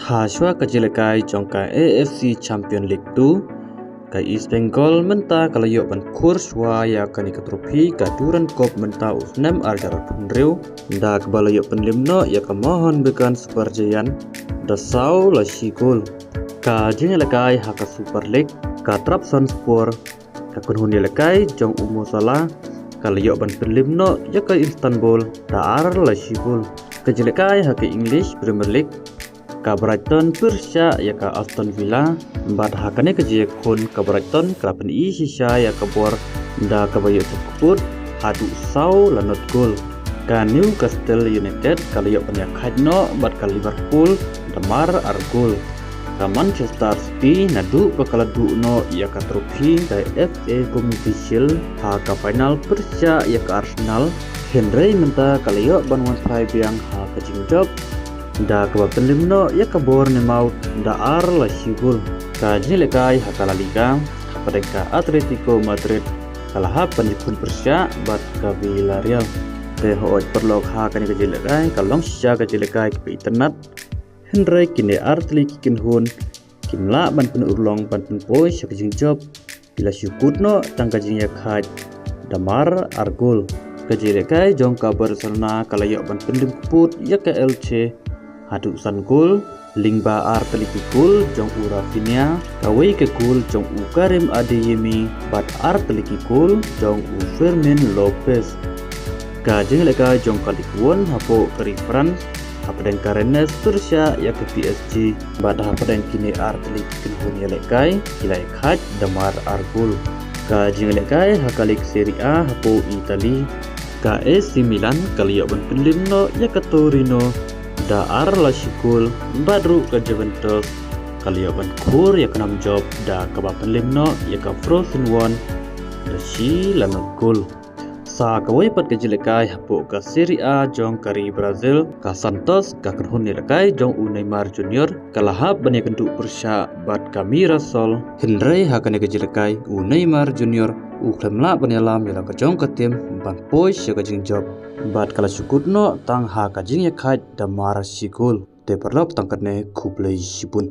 Haswa kajelekai jongka AFC Champion League 2 kai East Bengal menta kalayok ban kurs wa ya kani katrofi kaduran kop menta usnem arjara punreu da kabalayok penlimno ya kamohon bekan Superjayan da sau la shigol ka jelekai haka Super League ka Trabzonspor ka kunhuni lekai jong umosala kalayok ban penlimno ya ka Istanbul da ar la shigol kajelekai haka English Premier League ka Brighton Persya ya ka Aston Villa bad hakane ka je kon ka Brighton klapen I sisa ya ka bor da ka bayo tukut hadu sau la not goal ka Newcastle United kalayo panya khadno bad ka Liverpool damar ar goal ka Manchester City nadu bakal no ya ka trofi ka FA Community Shield ha ka final Persya ya ka Arsenal Henry menta kalayo banwan sai biang ha ka jingjob da kabapan limno ya kabor ni maut da ar la shigul ka jelekai hakala liga hapadeka Atletico Madrid kalah penjikun Persya bat ka Villarreal te hooj perlok ha kan ka jelekai kalong sya ka jelekai ke internet Henry kini artli kikin hun kimla ban pen urlong ban pen poi sya job bila syukutno tangka jingya khaj damar argol ka jelekai jong ka Barcelona kalayok ban pendim kuput ya ka LC hadu san gol lingba ar teliki gol jong u Rafinha kawai ke gol jong u Karim Adeyemi bat ar teliki gol jong u Fermin Lopez ka jengleka jong kalikuan hapo keri France hapadeng karenes Persya ya ke PSG bat hapadeng kini ar teliki kenhun yelekai kilai khaj damar ar gol ka jengleka hakalik Serie A hapo Itali ka AC Milan kaliyak ban penlimno ya ke Torino da ar la shikul badru ka Juventus kaliyaban kur ya kanam job da kabapan limno ya ka Frozen One da shi lanot gol sa kawai pat ka jelekai hapo ka Serie A jong kari Brazil ka Santos ka kanhun lekai jong u Neymar Junior kalahap bani kendu Persya bat ka Mirasol Henry hakane ka jelekai u Neymar Junior u klemla bani alam ya ka jong ka tim ban poi sya ka jing job bat kala syukutno tang ha ka jing ya khaj da mar shigol te perlok tangkatne kublai shibun